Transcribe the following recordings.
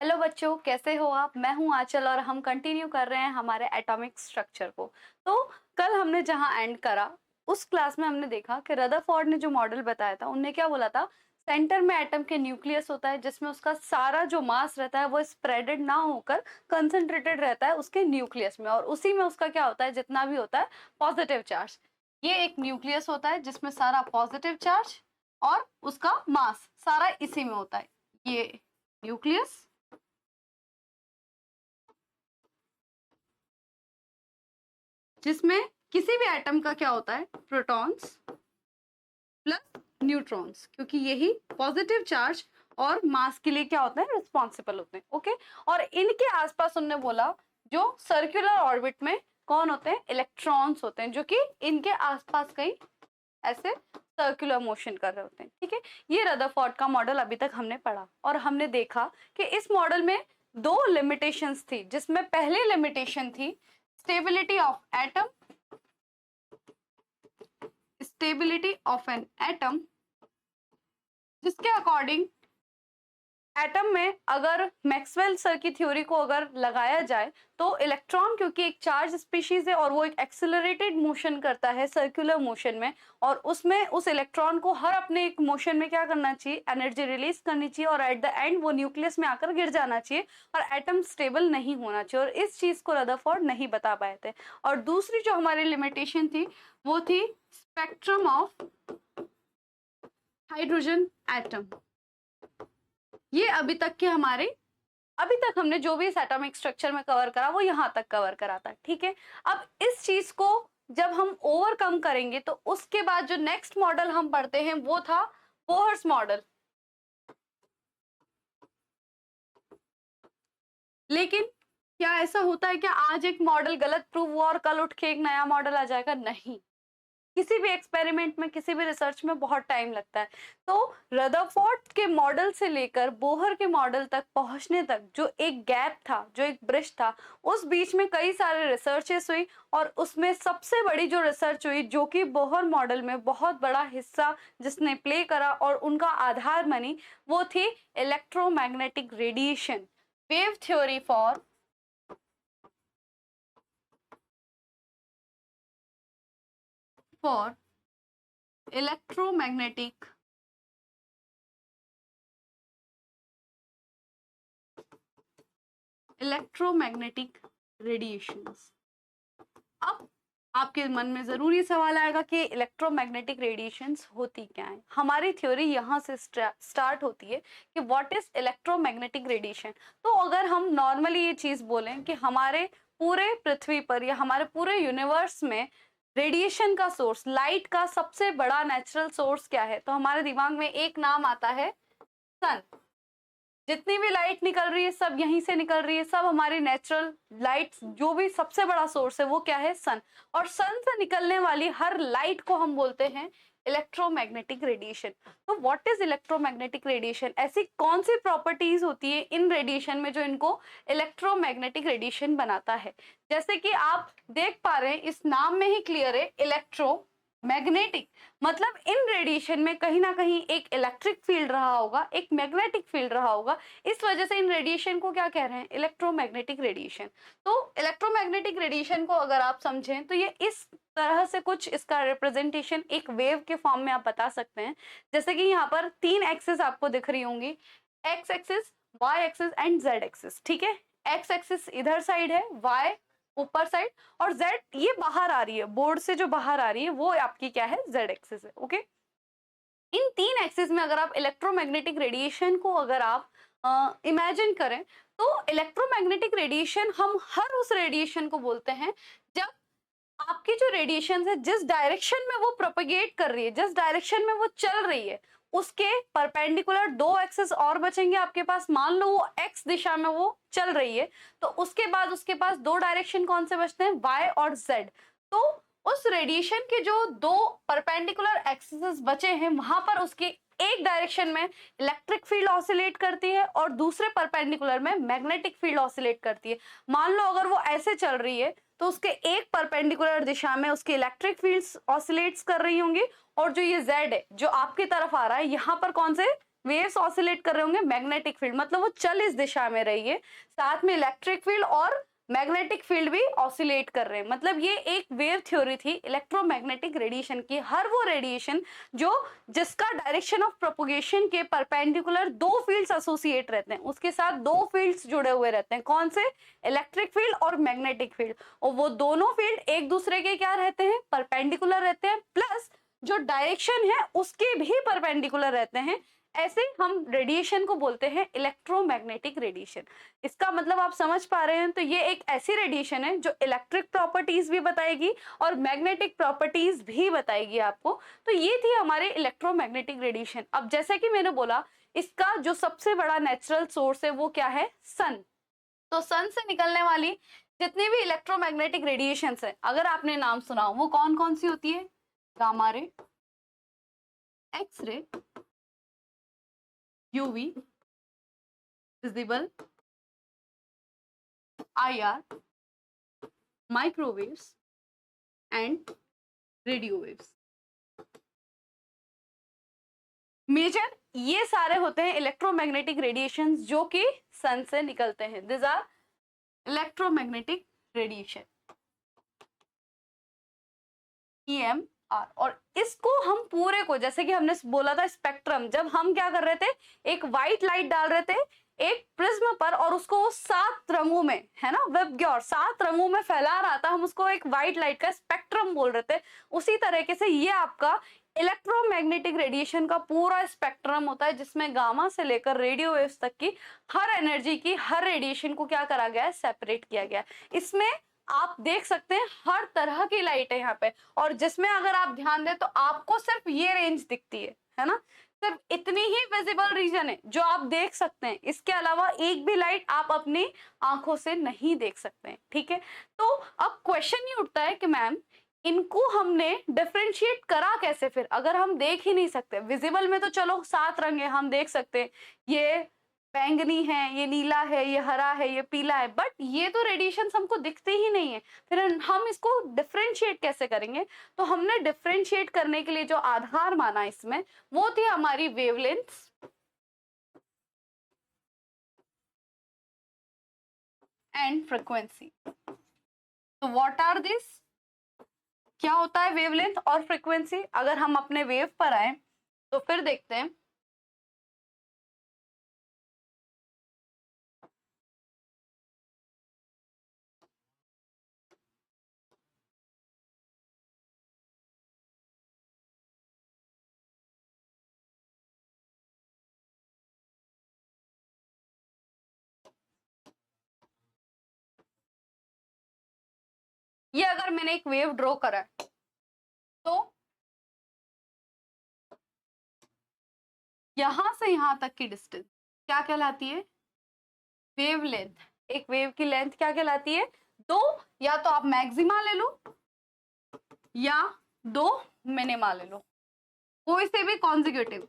Hello बच्चों, कैसे हो आप? मैं हूं आंचल और हम कंटिन्यू कर रहे हैं हमारे एटॉमिक स्ट्रक्चर को। तो कल हमने जहां एंड करा उस क्लास में हमने देखा कि रदरफोर्ड ने जो मॉडल बताया था, उनने क्या बोला था? सेंटर में एटम के न्यूक्लियस होता है जिसमें उसका सारा जो मास रहता है वो स्प्रेडेड ना होकर कंसंट्रेटेड रहता है उसके न्यूक्लियस में, और उसी में उसका क्या होता है, जितना भी होता है पॉजिटिव चार्ज। ये एक न्यूक्लियस होता है जिसमें सारा पॉजिटिव चार्ज और उसका मास सारा इसी में होता है। ये न्यूक्लियस, जिसमें किसी भी एटम का क्या होता है, प्रोटॉन्स प्लस न्यूट्रॉन्स, क्योंकि यही पॉजिटिव चार्ज और मास के लिए क्या होते हैं, रिस्पॉन्सिबल होते हैं। ओके, और इनके आसपास उन्होंने बोला जो सर्कुलर ऑर्बिट में कौन होते हैं, इलेक्ट्रॉन्स होते हैं, जो कि इनके आसपास कहीं ऐसे सर्कुलर मोशन कर रहे होते हैं। ठीक है, ये रदरफोर्ड का मॉडल अभी तक हमने पढ़ा और हमने देखा कि इस मॉडल में दो लिमिटेशंस थी, जिसमें पहली लिमिटेशन थी stability of atom, stability of an atom, जिसके अकॉर्डिंग एटम में अगर मैक्सवेल सर की थ्योरी को अगर लगाया जाए तो इलेक्ट्रॉन, क्योंकि एक चार्ज स्पीशीज है और वो एक एक्सेलरेटेड मोशन करता है सर्कुलर मोशन में, और उसमें उस इलेक्ट्रॉन को हर अपने एक मोशन में क्या करना चाहिए, एनर्जी रिलीज करनी चाहिए, और एट द एंड वो न्यूक्लियस में आकर गिर जाना चाहिए और एटम स्टेबल नहीं होना चाहिए, और इस चीज को रदरफोर्ड नहीं बता पाए थे। और दूसरी जो हमारी लिमिटेशन थी वो थी स्पेक्ट्रम ऑफ हाइड्रोजन एटम। ये अभी तक के हमारे, अभी तक हमने जो भी इस एटॉमिक स्ट्रक्चर में कवर करा वो यहाँ तक कवर करा था। ठीक है, अब इस चीज को जब हम ओवरकम करेंगे तो उसके बाद जो नेक्स्ट मॉडल हम पढ़ते हैं वो था बोहर्स मॉडल। लेकिन क्या ऐसा होता है कि आज एक मॉडल गलत प्रूव हुआ और कल उठ के एक नया मॉडल आ जाएगा? नहीं, किसी भी एक्सपेरिमेंट में, किसी भी रिसर्च में बहुत टाइम लगता है। तो रदरफोर्ड के मॉडल से लेकर बोहर के मॉडल तक पहुंचने तक जो एक गैप था, जो एक ब्रिज था, उस बीच में कई सारे रिसर्चेस हुई, और उसमें सबसे बड़ी जो रिसर्च हुई, जो कि बोहर मॉडल में बहुत बड़ा हिस्सा जिसने प्ले करा और उनका आधार बनी, वो थी electromagnetic radiation, wave theory for electromagnetic radiations. अब आपके मन में जरूर ये सवाल आएगा कि इलेक्ट्रोमैग्नेटिक रेडिएशंस होती क्या है। हमारी थ्योरी यहाँ से स्टार्ट होती है कि व्हाट इज इलेक्ट्रोमैग्नेटिक रेडिएशन। तो अगर हम नॉर्मली ये चीज बोलें कि हमारे पूरे पृथ्वी पर या हमारे पूरे यूनिवर्स में रेडिएशन का सोर्स, लाइट का सबसे बड़ा नेचुरल सोर्स क्या है, तो हमारे दिमाग में एक नाम आता है, सन। जितनी भी लाइट निकल रही है सब यहीं से निकल रही है, सब हमारी नेचुरल लाइट, जो भी सबसे बड़ा सोर्स है वो क्या है, सन। और सन से निकलने वाली हर लाइट को हम बोलते हैं इलेक्ट्रोमैग्नेटिक रेडिएशन। तो व्हाट इज इलेक्ट्रोमैग्नेटिक रेडिएशन? ऐसी कौन सी प्रॉपर्टीज होती है इन रेडिएशन में जो इनको इलेक्ट्रोमैग्नेटिक रेडिएशन बनाता है? जैसे कि आप देख पा रहे हैं, इस नाम में ही क्लियर है, इलेक्ट्रो मैग्नेटिक, मतलब इन रेडिएशन में कहीं ना कहीं एक इलेक्ट्रिक फील्ड रहा होगा, एक मैग्नेटिक फील्ड रहा होगा, इस वजह से इन रेडिएशन को क्या कह रहे हैं, इलेक्ट्रोमैग्नेटिक रेडिएशन। तो इलेक्ट्रोमैग्नेटिक रेडिएशन को अगर आप समझें तो ये इस तरह से कुछ इसका रिप्रेजेंटेशन एक वेव के फॉर्म में आप बता सकते हैं। जैसे कि यहाँ पर तीन एक्सिस आपको दिख रही होंगी, X axis, Y axis and Z axis. ठीक है, एक्स एक्सिस इधर साइड है, वाई ऊपर साइड, और जेड ये बाहर आ रही है, बोर्ड से जो बाहर आ रही है वो आपकी क्या है, जेड एक्सिस है। ओके, इन तीन एक्सिस में अगर आप इलेक्ट्रोमैग्नेटिक रेडिएशन को अगर आप इमेजिन करें तो इलेक्ट्रोमैग्नेटिक रेडिएशन, हम हर उस रेडिएशन को बोलते हैं जब आपकी जो रेडिएशन है जिस डायरेक्शन में वो प्रोपेगेट कर रही है, जिस डायरेक्शन में वो चल रही है, उसके परपेंडिकुलर दो एक्सिस और बचेंगे आपके पास। मान लो वो एक्स दिशा में वो चल रही है, तो उसके बाद उसके पास दो डायरेक्शन कौन से बचते हैं, वाई और जेड। तो उस रेडिएशन के जो दो परपेंडिकुलर एक्सिस बचे हैं, वहां पर उसकी एक डायरेक्शन में इलेक्ट्रिक फील्ड ऑसिलेट करती है और दूसरे परपेंडिकुलर में मैग्नेटिक फील्ड ऑसिलेट करती है। मान लो अगर वो ऐसे चल रही है तो उसके एक परपेंडिकुलर दिशा में उसकी इलेक्ट्रिक फील्ड्स ऑसिलेट्स कर रही होंगी, और जो ये जेड है जो आपकी तरफ आ रहा है, यहाँ पर कौन से वेव्स ऑसिलेट कर रहे होंगे मैग्नेटिक फील्ड, मतलब वो चल इस दिशा में रही है, साथ में इलेक्ट्रिक फील्ड और मैग्नेटिक फील्ड भी ऑसिलेट कर रहे हैं। मतलब ये एक वेव थ्योरी थी इलेक्ट्रोमैग्नेटिक रेडिएशन की। हर वो रेडिएशन जो जिसका डायरेक्शन ऑफ प्रोपोगेशन के परपेंडिकुलर दो फील्ड्स एसोसिएट रहते हैं, उसके साथ दो फील्ड्स जुड़े हुए रहते हैं, कौन से, इलेक्ट्रिक फील्ड और मैग्नेटिक फील्ड, और वो दोनों फील्ड एक दूसरे के क्या रहते हैं, परपेंडिकुलर रहते हैं, प्लस जो डायरेक्शन है उसके भी परपेंडिकुलर रहते हैं। ऐसे हम रेडिएशन को बोलते हैं इलेक्ट्रोमैग्नेटिक रेडिएशन। इसका मतलब आप समझ पा रहे हैं, तो ये एक ऐसी रेडिएशन है जो इलेक्ट्रिक प्रॉपर्टीज भी बताएगी और मैग्नेटिक प्रॉपर्टीज भी बताएगी आपको। तो ये थी हमारे इलेक्ट्रोमैग्नेटिक रेडिएशन। अब जैसे कि मैंने बोला, इसका जो सबसे बड़ा नेचुरल सोर्स है वो क्या है, सन। तो सन से निकलने वाली जितनी भी इलेक्ट्रोमैग्नेटिक रेडिएशंस है, अगर आपने नाम सुना हो, वो कौन कौन सी होती है, gamma ray, X ray, UV, visible, IR, microwaves and radio waves. Major ये सारे होते हैं इलेक्ट्रोमैग्नेटिक रेडिएशंस जो कि सन से निकलते हैं। This are electromagnetic radiation, EMR। और इसको हम पूरे को, जैसे कि हमने बोला था स्पेक्ट्रम, जब हम क्या कर रहे थे, एक व्हाइट लाइट डाल रहे थे एक प्रिज्म पर और उसको वो 7 रंगों में, है ना, वेबग्योर 7 रंगों में फैला रहा था, हम उसको एक व्हाइट लाइट का स्पेक्ट्रम बोल रहे थे। उसी तरीके से ये आपका इलेक्ट्रोमैग्नेटिक रेडिएशन का पूरा स्पेक्ट्रम होता है, जिसमें गामा से लेकर रेडियो वेव्स तक की हर एनर्जी की, हर रेडिएशन को क्या करा गया है, सेपरेट किया गया। इसमें आप देख सकते हैं हर तरह की लाइट है यहाँ पे, और जिसमें अगर आप ध्यान दें तो आपको सिर्फ ये रेंज दिखती है ना, सिर्फ इतनी ही विजिबल रीजन है जो आप देख सकते हैं। इसके अलावा एक भी लाइट आप अपनी आंखों से नहीं देख सकते हैं, ठीक है। तो अब क्वेश्चन ये उठता है कि मैम इनको हमने डिफरेंशिएट करा कैसे, फिर अगर हम देख ही नहीं सकते। विजिबल में तो चलो 7 रंग है, हम देख सकते हैं, ये बैंगनी है, ये नीला है, ये हरा है, ये पीला है, बट ये तो रेडिएशन हमको दिखते ही नहीं है। फिर हम इसको डिफरेंशिएट कैसे करेंगे? तो हमने डिफरेंशिएट करने के लिए जो आधार माना इसमें, वो थी हमारी वेवलेंथ एंड फ्रीक्वेंसी। तो व्हाट आर दिस, क्या होता है वेवलेंथ और फ्रीक्वेंसी? अगर हम अपने वेव पर आए तो फिर देखते हैं। ये अगर मैंने एक वेव ड्रॉ करा है तो यहां से यहां तक की डिस्टेंस क्या कहलाती है, वेवलेंथ। एक वेव की लेंथ क्या कहलाती है, दो, या तो आप मैक्सिमा ले लो या दो मिनिमा ले लो, कोई से भी कॉन्जिक्यूटिव,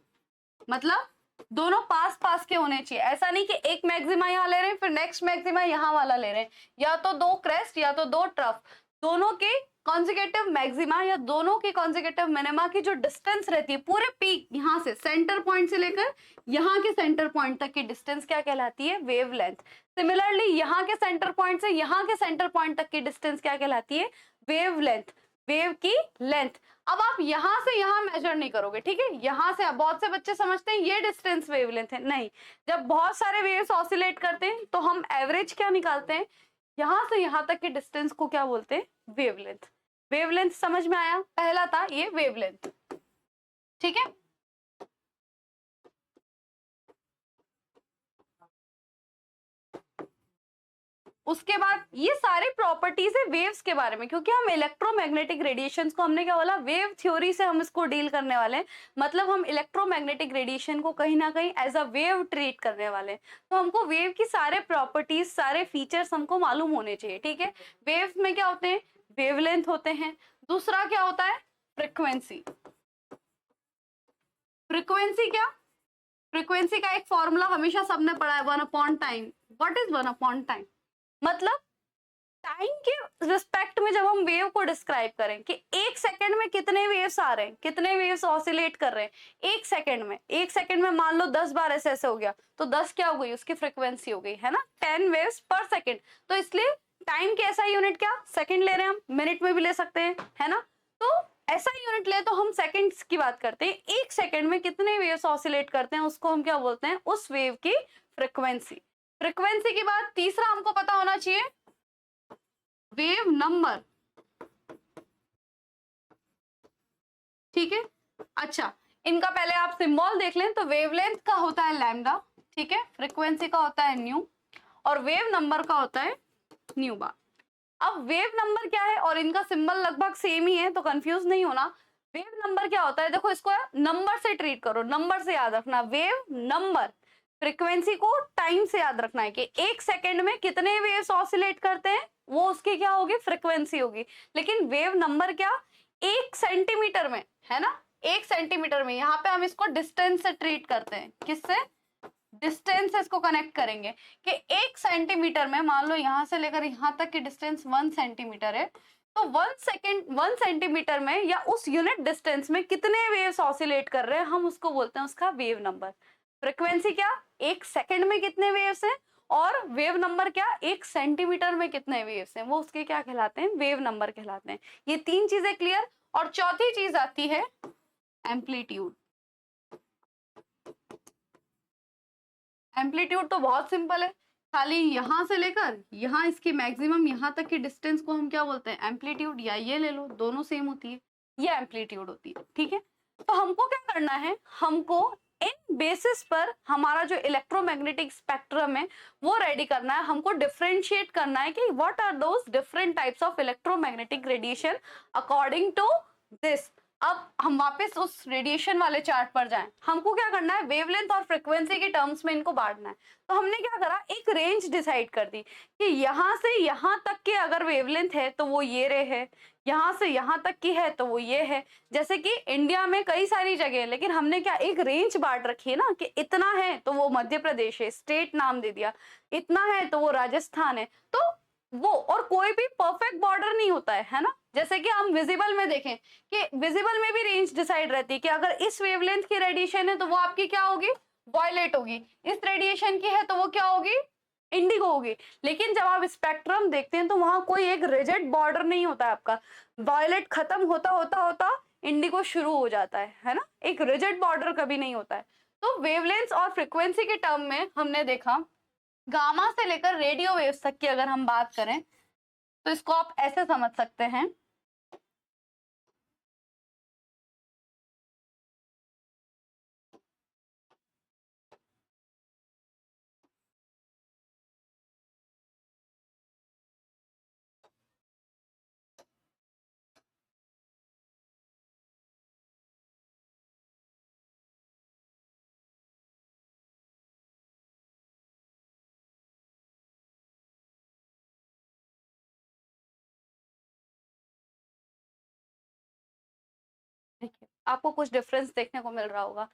मतलब दोनों पास पास के होने चाहिए। ऐसा नहीं कि एक मैक्सिमा यहाँ ले रहे हैं फिर नेक्स्ट मैक्सिमा यहाँ वाला ले रहे हैं, या तो दो क्रेस्ट या तो दो ट्रफ, दोनों के कॉन्जिक्यूटिव मैक्सिमा या दोनों की कॉन्जिक्यूटिव मिनिमा की जो डिस्टेंस रहती है, पूरे पीक यहाँ से सेंटर पॉइंट से लेकर यहाँ के सेंटर पॉइंट तक की डिस्टेंस क्या कहलाती है, वेवलेंथ। सिमिलरली यहाँ के सेंटर पॉइंट से यहाँ के सेंटर पॉइंट तक की डिस्टेंस क्या कहलाती है, वेवलेंथ, वेव की लेंथ। अब आप यहां से यहां मेजर नहीं करोगे, ठीक है, यहां से बहुत से बच्चे समझते हैं ये डिस्टेंस वेवलेंथ है, नहीं। जब बहुत सारे वेव्स ऑसिलेट करते हैं तो हम एवरेज क्या निकालते हैं, यहां से यहां तक के डिस्टेंस को क्या बोलते हैं, वेवलेंथ। वेवलेंथ समझ में आया, पहला था ये वेवलेंथ, ठीक है। उसके बाद ये सारे प्रॉपर्टीज है वेव्स के बारे में, क्योंकि हम इलेक्ट्रोमैग्नेटिक रेडिएशंस को हमने क्या बोला, वेव थ्योरी से हम इसको डील करने वाले हैं। मतलब हम इलेक्ट्रोमैग्नेटिक रेडिएशन को कहीं ना कहीं एज अ वेव ट्रीट करने वाले हैं। तो हमको वेव की सारे प्रॉपर्टीज, सारे फीचर्स हमको मालूम होने चाहिए, ठीक है। वेव्स में क्या होते हैं, वेवलेंथ होते हैं। दूसरा क्या होता है, फ्रिक्वेंसी। फ्रिक्वेंसी क्या, फ्रिक्वेंसी का एक फॉर्मूला हमेशा सबने पढ़ा है, 1/टाइम। What is 1/टाइम? मतलब टाइम के रिस्पेक्ट में जब हम वेव को डिस्क्राइब करें कि एक सेकंड में कितने वेव्स आ रहे हैं, कितने वेव्स ऑसिलेट कर रहे हैं एक सेकंड में, एक सेकंड में मान लो 10 बार ऐसे ऐसे हो गया तो 10 क्या हो गई, उसकी फ्रीक्वेंसी हो गई है ना, 10 वेव्स पर सेकंड। तो इसलिए टाइम के ऐसा यूनिट क्या, सेकंड ले रहे हैं हम, मिनट में भी ले सकते हैं, है ना। तो ऐसा यूनिट ले तो हम सेकंड्स की बात करते हैं, एक सेकंड में कितने वेव्स ऑसिलेट करते हैं उसको हम क्या बोलते हैं, उस वेव की फ्रीक्वेंसी। फ्रीक्वेंसी के बाद तीसरा हमको पता होना चाहिए वेव नंबर, ठीक है। अच्छा, इनका पहले आप सिंबल देख लें तो वेवलेंथ का होता है लैम्डा, ठीक है, फ्रीक्वेंसी का होता है न्यू और वेव नंबर का होता है न्यू बार। अब वेव नंबर क्या है और इनका सिंबल लगभग सेम ही है तो कंफ्यूज नहीं होना। वेव नंबर क्या होता है, देखो इसको नंबर से ट्रीट करो, नंबर से याद रखना, वेव नंबर। फ्रीक्वेंसी को टाइम से याद रखना है कि एक सेकंड में कितने वेव्स ऑसिलेट करते हैं वो उसकी क्या होगी, फ्रीक्वेंसी होगी। लेकिन वेव नंबर क्या, एक सेंटीमीटर में, है ना, एक सेंटीमीटर में। यहाँ पे हम इसको डिस्टेंस से ट्रीट करते हैं, किससे, डिस्टेंस से इसको कनेक्ट करेंगे कि एक सेंटीमीटर में मान लो यहाँ से लेकर यहाँ तक की डिस्टेंस 1 सेंटीमीटर है, तो 1 सेंटीमीटर में या उस यूनिट डिस्टेंस में कितने वेव्स ऑसिलेट कर रहे हैं हम उसको बोलते हैं उसका वेव नंबर। फ्रीक्वेंसी क्या, एक सेकंड में कितने वेव्स हैं, और वेव नंबर क्या, एक सेंटीमीटर में कितने वेव्स हैं, वो उसके क्या कहलाते हैं, वेव नंबर कहलाते हैं। ये तीन चीजें क्लियर। और चौथी चीज आती है एम्पलीट्यूड। एम्पलीट्यूड तो बहुत सिंपल है, खाली यहां से लेकर यहाँ इसकी मैक्सिमम यहाँ तक की डिस्टेंस को हम क्या बोलते हैं, एम्पलीट्यूड, या ये ले लो, दोनों सेम होती है, ये एम्पलीट्यूड होती है, ठीक है। तो हमको क्या करना है, हमको इन बेसिस पर हमारा जो इलेक्ट्रोमैग्नेटिक स्पेक्ट्रम है वो रेडी करना है। हमको डिफरेंशिएट करना है कि what are those different types of electromagnetic radiation according to this. अब हम वापस उस रेडिएशन वाले चार्ट पर जाएं, हमको क्या करना है, वेवलेंथ और फ्रीक्वेंसी के टर्म्स में इनको बांटना है। तो हमने क्या करा, एक रेंज डिसाइड कर दी कि यहाँ से यहाँ तक के अगर वेवलेंथ है तो वो ये रे है, यहाँ से यहाँ तक की है तो वो ये है। जैसे कि इंडिया में कई सारी जगह है, लेकिन हमने क्या एक रेंज बांट रखी है ना कि इतना है तो वो मध्य प्रदेश है, स्टेट नाम दे दिया, इतना है तो वो राजस्थान है। तो वो, और कोई भी परफेक्ट बॉर्डर नहीं होता है ना। जैसे कि हम विजिबल में देखें कि विजिबल में भी रेंज डिसाइड रहती है कि अगर इस वेवलेंथ की रेडिएशन है तो वो आपकी क्या होगी, वॉयलेट होगी, इस रेडिएशन की है तो वो क्या होगी, इंडिगो होगी। लेकिन जब आप स्पेक्ट्रम देखते हैं तो वहां कोई एक रिजिड बॉर्डर नहीं होता है आपका, वॉयलेट खत्म होता होता होता इंडिगो शुरू हो जाता है ना, एक रिजिड बॉर्डर कभी नहीं होता है। तो वेवलेंथ और फ्रीक्वेंसी के टर्म में हमने देखा गामा से लेकर रेडियो वेव्स तक की अगर हम बात करें तो इसको आप ऐसे समझ सकते हैं, देखिए आपको कुछ डिफरेंस देखने को मिल रहा होगा।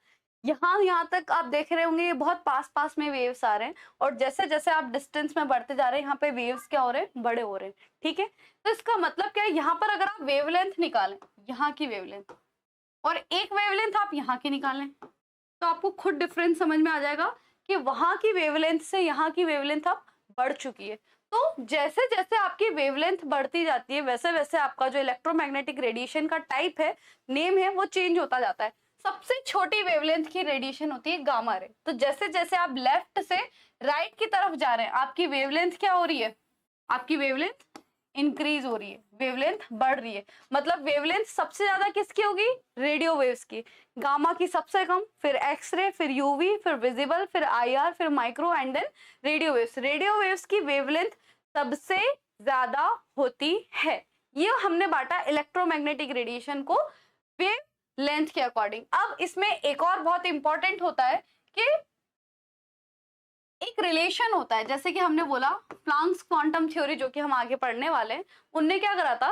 यहाँ तक आप देख रहे होंगे ये बहुत पास पास में वेव्स आ रहे हैं, और जैसे जैसे आप डिस्टेंस में बढ़ते जा रहे हैं यहाँ पे वेव्स क्या हो रहे हैं, बड़े हो रहे हैं, ठीक है। तो इसका मतलब क्या है, यहाँ पर अगर आप वेवलेंथ निकालें, यहाँ की वेवलेंथ, और एक वेवलेंथ आप यहाँ की निकालें, तो आपको खुद डिफरेंस समझ में आ जाएगा कि वहां की वेवलेंथ से यहाँ की वेवलेंथ अब बढ़ चुकी है। तो जैसे जैसे आपकी वेवलेंथ बढ़ती जाती है वैसे वैसे आपका जो इलेक्ट्रोमैग्नेटिक रेडिएशन का टाइप है, नेम है, वो चेंज होता जाता है। सबसे छोटी वेवलेंथ की रेडिएशन होती है गामा रे। तो जैसे जैसे आप लेफ्ट से राइट की तरफ जा रहे हैं आपकी वेवलेंथ क्या हो रही है, आपकी वेवलेंथ इंक्रीज हो रही है, वेवलेंथ बढ़ रही है। मतलब वेवलेंथ सबसे ज्यादा किसकी होगी, रेडियो वेव्स की, गामा की सबसे कम, फिर एक्सरे, फिर यूवी, फिर विजिबल, फिर आईआर, फिर micro and then radio waves. Radio waves की वेवलेंथ सबसे ज्यादा होती है। ये हमने बांटा इलेक्ट्रोमैग्नेटिक रेडिएशन को वेव लेंथ के अकॉर्डिंग। अब इसमें एक और बहुत इंपॉर्टेंट होता है कि एक रिलेशन होता है, जैसे कि हमने बोला प्लांक्स क्वांटम थ्योरी जो कि हम आगे पढ़ने वाले हैं, उनने क्या करा था,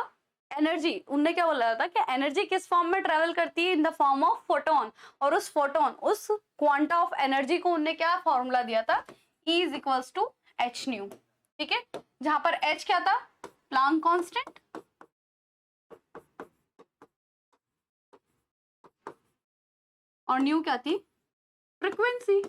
एनर्जी, उनने क्या बोला था कि एनर्जी किस फॉर्म में ट्रेवल करती है, in the form of photon. और उस फोटोन, उस क्वांटा ऑफ एनर्जी को उनने क्या फॉर्मूला दिया था, E is equals to h nu, ठीक है, जहां पर एच क्या था, प्लांक कांस्टेंट और न्यू क्या थी, फ्रीक्वेंसी।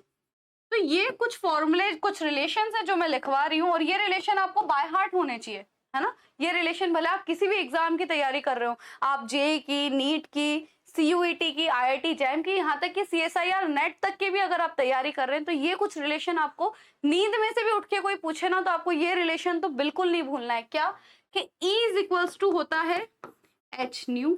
तो ये कुछ फॉर्मूले, कुछ रिलेशन है जो मैं लिखवा रही हूँ, और ये रिलेशन आपको बाय हार्ट होने चाहिए, है ना। ये रिलेशन भले आप किसी भी एग्जाम की तैयारी कर रहे हो, आप जेई की, नीट की, सीयूईटी की, आईआईटी जैम की, यहाँ तक कि सीएसआईआर नेट तक की भी अगर आप तैयारी कर रहे हैं, तो ये कुछ रिलेशन आपको नींद में से भी उठ के कोई पूछे ना, तो आपको ये रिलेशन तो बिल्कुल नहीं भूलना है। क्या कि E इज इक्वल्स टू होता है h nu,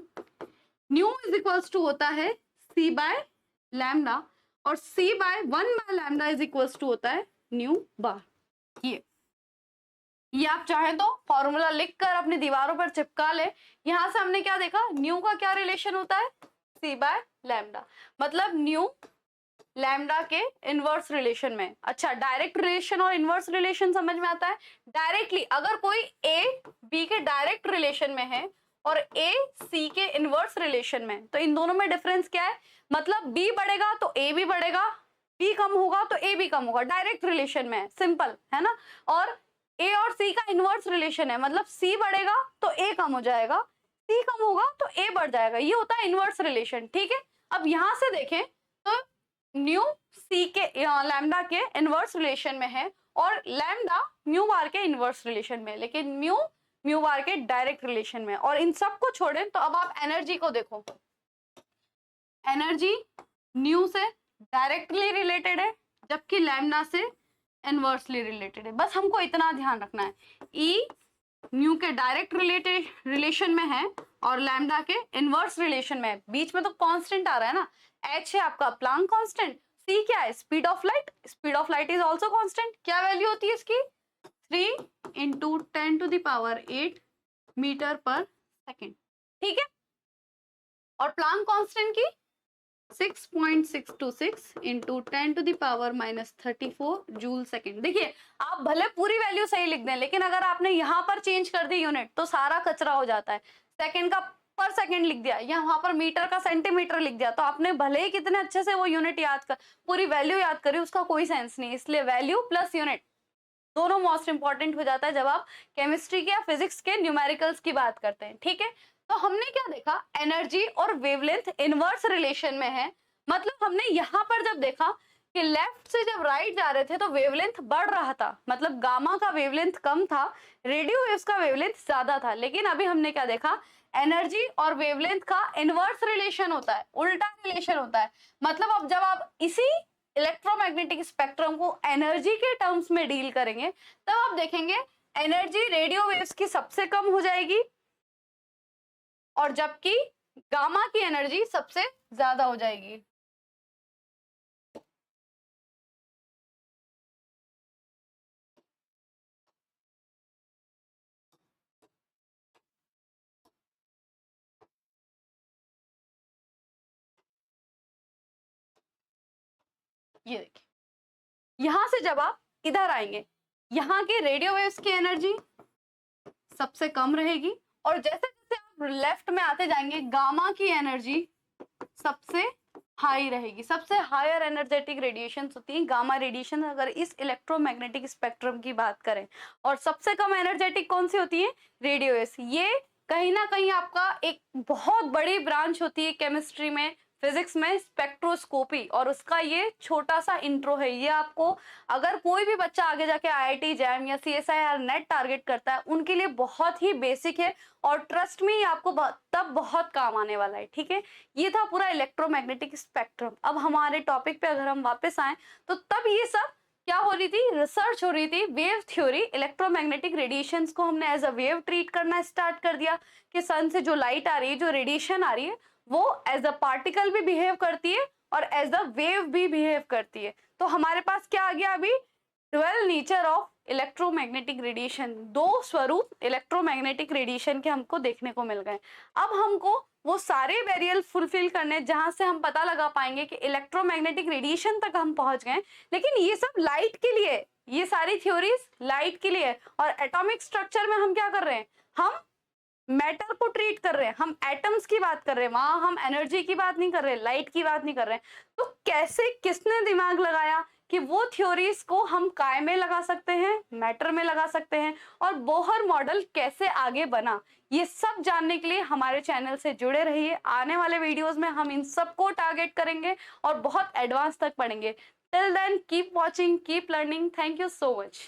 nu is equals to होता है C बाय लैम्डा, और C by 1 by lambda is equals to होता है न्यू बार। ये आप चाहें तो फॉर्मूला लिखकर अपनी दीवारों पर चिपका ले। यहां से हमने क्या देखा, न्यू का क्या रिलेशन होता है, C बाय लैम्डा, मतलब न्यू लैम्डा के इनवर्स रिलेशन में। अच्छा, डायरेक्ट रिलेशन और इनवर्स रिलेशन समझ में आता है। डायरेक्टली अगर कोई A B के डायरेक्ट रिलेशन में है और A C के इनवर्स रिलेशन में, तो इन दोनों में डिफरेंस क्या है, मतलब B बढ़ेगा तो A भी बढ़ेगा, B कम होगा तो A भी कम होगा, डायरेक्ट रिलेशन में है, सिंपल है ना। और A और C का इनवर्स रिलेशन है, मतलब C बढ़ेगा तो A कम हो जाएगा, C कम होगा तो A बढ़ जाएगा, ये होता है इनवर्स रिलेशन, ठीक है। अब यहां से देखें तो न्यू C के लैम्डा के इनवर्स रिलेशन में है, और लैम्डा म्यू बार के इनवर्स रिलेशन में, लेकिन म्यू म्यू बार के डायरेक्ट रिलेशन में। और इन सब को छोड़ें तो अब आप एनर्जी को देखो, एनर्जी न्यू से डायरेक्टली रिलेटेड है, जबकि लैम्डा से इनवर्सली रिलेटेड है। बस हमको इतना ध्यान रखना है, E न्यू के डायरेक्ट रिलेटेड रिलेशन में है और लैम्डा के इनवर्स रिलेशन में है। बीच में तो कांस्टेंट आ रहा है ना, H है आपका प्लांक कांस्टेंट, C क्या है, speed of light, speed of light is also constant. क्या वैल्यू होती है इसकी, 3 इंटू 10⁸ मीटर पर सेकेंड, ठीक है। और प्लांक कांस्टेंट की 6.626 इंटू 10⁻⁻34 जूल सेकेंड। देखिए, आप भले पूरी वैल्यू सही लिख दें, लेकिन अगर आपने यहाँ पर चेंज कर दी यूनिट तो सारा कचरा हो जाता है। सेकेंड का पर सेकेंड लिख दिया, या वहां पर मीटर का सेंटीमीटर लिख दिया, तो आपने भले ही कितने अच्छे से वो यूनिट याद कर, पूरी वैल्यू याद करी, उसका कोई सेंस नहीं। इसलिए वैल्यू प्लस यूनिट दोनों मोस्ट इंपॉर्टेंट हो जाता है जब आप केमिस्ट्री के या फिजिक्स के न्यूमेरिकल्स की बात करते हैं, ठीक है। तो हमने क्या देखा, एनर्जी और वेवलेंथ इनवर्स रिलेशन में है। मतलब हमने यहाँ पर जब देखा कि लेफ्ट से जब राइट जा रहे थे तो वेवलेंथ बढ़ रहा था, मतलब गामा का वेवलेंथ कम था, रेडियो वेव्स का वेवलेंथ ज्यादा था। लेकिन अभी हमने क्या देखा, एनर्जी और वेवलेंथ का इनवर्स रिलेशन होता है, उल्टा रिलेशन होता है। मतलब अब जब आप इसी इलेक्ट्रोमैग्नेटिक स्पेक्ट्रम को एनर्जी के टर्म्स में डील करेंगे, तब आप देखेंगे एनर्जी रेडियो वेव्स की सबसे कम हो जाएगी, और जबकि गामा की एनर्जी सबसे ज्यादा हो जाएगी। ये देखिए, यहां से जब आप इधर आएंगे, यहाँ के रेडियो वेव्स की एनर्जी सबसे कम रहेगी, और जैसे जैसे आप लेफ्ट में आते जाएंगे गामा की एनर्जी सबसे हाई रहेगी। सबसे हायर एनर्जेटिक रेडिएशन होती है गामा रेडिएशन, अगर इस इलेक्ट्रोमैग्नेटिक स्पेक्ट्रम की बात करें। और सबसे कम एनर्जेटिक कौन सी होती है, रेडियो वेव्स। ये कहीं ना कहीं आपका एक बहुत बड़ी ब्रांच होती है केमिस्ट्री में, फिजिक्स में, स्पेक्ट्रोस्कोपी, और उसका ये छोटा सा इंट्रो है। ये आपको अगर कोई भी बच्चा आगे जाके आईआईटी जैम या सीएसआईआर नेट टारगेट करता है, उनके लिए बहुत ही बेसिक है, और ट्रस्ट में ये आपको तब बहुत काम आने वाला है, ठीक है। ये था पूरा इलेक्ट्रोमैग्नेटिक स्पेक्ट्रम। अब हमारे टॉपिक पे अगर हम वापस आए, तो तब ये सब क्या हो रही थी, रिसर्च हो रही थी, वेव थ्योरी। इलेक्ट्रोमैग्नेटिक रेडिएशंस को हमने एज अ वेव ट्रीट करना स्टार्ट कर दिया, कि सन से जो लाइट आ रही है, जो रेडिएशन आ रही है, वो एज अ पार्टिकल भी बिहेव करती है और एज अ वेव भी बिहेव करती है। तो हमारे पास क्या आ गया अभी, 12 नेचर ऑफ इलेक्ट्रोमैग्नेटिक रेडिएशन, 2 स्वरूप इलेक्ट्रोमैग्नेटिक रेडिएशन के हमको देखने को मिल गए। अब हमको वो सारे वेरिएबल फुलफिल करने, जहां से हम पता लगा पाएंगे कि इलेक्ट्रोमैग्नेटिक रेडिएशन तक हम पहुंच गए। लेकिन ये सब लाइट के लिए, ये सारी थ्योरीज लाइट के लिए। और एटॉमिक स्ट्रक्चर में हम क्या कर रहे हैं, हम मैटर को ट्रीट कर रहे हैं, हम एटम्स की बात कर रहे हैं, वहां हम एनर्जी की बात नहीं कर रहे, लाइट की बात नहीं कर रहे। तो कैसे, किसने दिमाग लगाया कि वो थ्योरीज को हम काय में लगा सकते हैं, मैटर में लगा सकते हैं, और बोहर मॉडल कैसे आगे बना, ये सब जानने के लिए हमारे चैनल से जुड़े रहिए। आने वाले वीडियोस में हम इन सबको टारगेट करेंगे और बहुत एडवांस तक पढ़ेंगे। Till then keep watching, keep learning. Thank you so much.